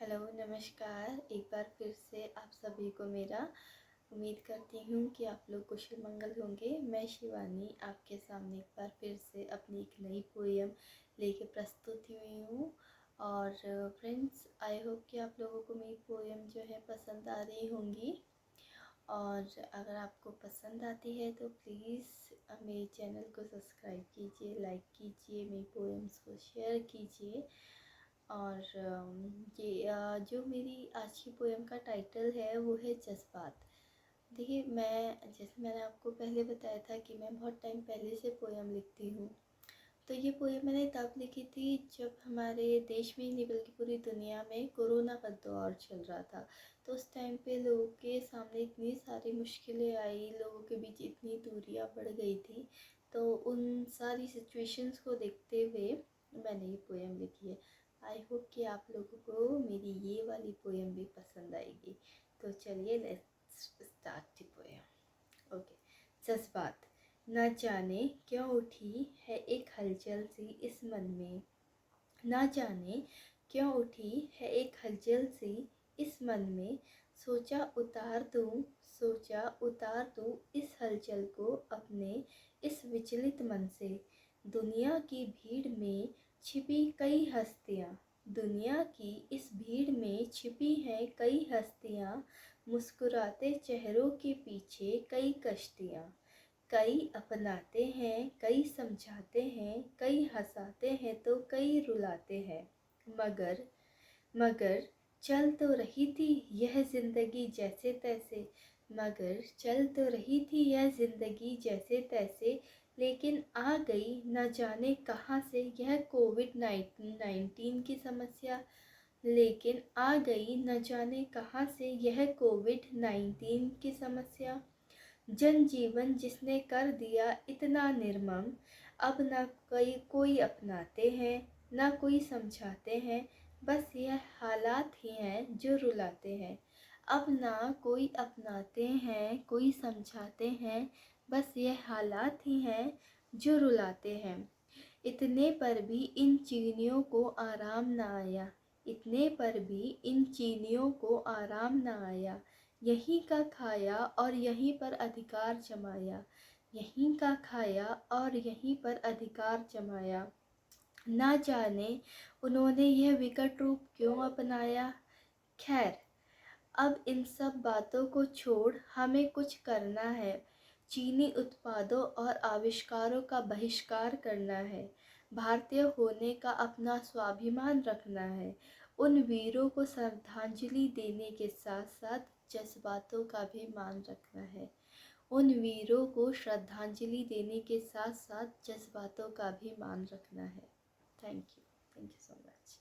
Hello, नमस्कार। एक बार फिर से आप सभी को मेरा उम्मीद करती हूँ कि आप लोग कुशल मंगल होंगे। मैं शिवानी आपके सामने एक बार फिर से अपनी एक नई पोएम लेके प्रस्तुत हुई हूँ। और फ्रेंड्स, आई होप कि आप लोगों को मेरी पोएम जो है पसंद आ रही होंगी। और अगर आपको पसंद आती है तो प्लीज़ मेरे चैनल को सब्सक्राइब कीजिए, लाइक कीजिए, मेरी पोएम्स को शेयर कीजिए। और जो मेरी आज की पोएम का टाइटल है वो है जज़्बात। देखिए, जैसे मैंने आपको पहले बताया था कि मैं बहुत टाइम पहले से पोएम लिखती हूँ। तो ये पोएम मैंने तब लिखी थी जब हमारे देश में ही नहीं बल्कि पूरी दुनिया में कोरोना का दौर चल रहा था। तो उस टाइम पे लोगों के सामने इतनी सारी मुश्किलें आई, लोगों के बीच इतनी दूरियां बढ़ गई थी। तो उन सारी सिचुएशंस को देखते हुए मैंने ये पोएम लिखी है। आई होप कि आप लोगों को मेरी ये वाली पोएम भी पसंद आएगी। तो चलिए, let's start the poem. Okay. जज्बात। न जाने क्यों उठी है एक हलचल सी इस मन में, न जाने क्यों उठी है एक हलचल सी इस मन में। सोचा उतार दूँ इस हलचल को अपने इस विचलित मन से। दुनिया की भीड़ में छिपी कई हस्तियाँ, दुनिया की इस भीड़ में छिपी हैं कई हस्तियाँ। मुस्कुराते चेहरों के पीछे कई कश्तियाँ। कई अपनाते हैं, कई समझाते हैं, कई हंसाते हैं तो कई रुलाते हैं। मगर मगर चल तो रही थी यह ज़िंदगी जैसे तैसे, मगर चल तो रही थी यह ज़िंदगी जैसे तैसे। लेकिन आ गई न जाने कहाँ से यह कोविड-19 की समस्या, लेकिन आ गई न जाने कहाँ से यह कोविड-19 की समस्या। जनजीवन जिसने कर दिया इतना निर्मम, अब न कोई अपनाते हैं, न कोई समझाते हैं, बस यह हालात ही हैं जो रुलाते हैं। अब ना कोई अपनाते हैं, कोई समझाते हैं, बस यह हालात ही हैं जो रुलाते हैं। इतने पर भी इन चीनियों को आराम न आया, इतने पर भी इन चीनियों को आराम न आया। यहीं का खाया और यहीं पर अधिकार जमाया, यहीं का खाया और यहीं पर अधिकार जमाया। ना जाने उन्होंने यह विकट रूप क्यों अपनाया। खैर, अब इन सब बातों को छोड़ हमें कुछ करना है। चीनी उत्पादों और आविष्कारों का बहिष्कार करना है। भारतीय होने का अपना स्वाभिमान रखना है। उन वीरों को श्रद्धांजलि देने के साथ साथ जज्बातों का भी मान रखना है। उन वीरों को श्रद्धांजलि देने के साथ साथ जज्बातों का भी मान रखना है। Thank you so much.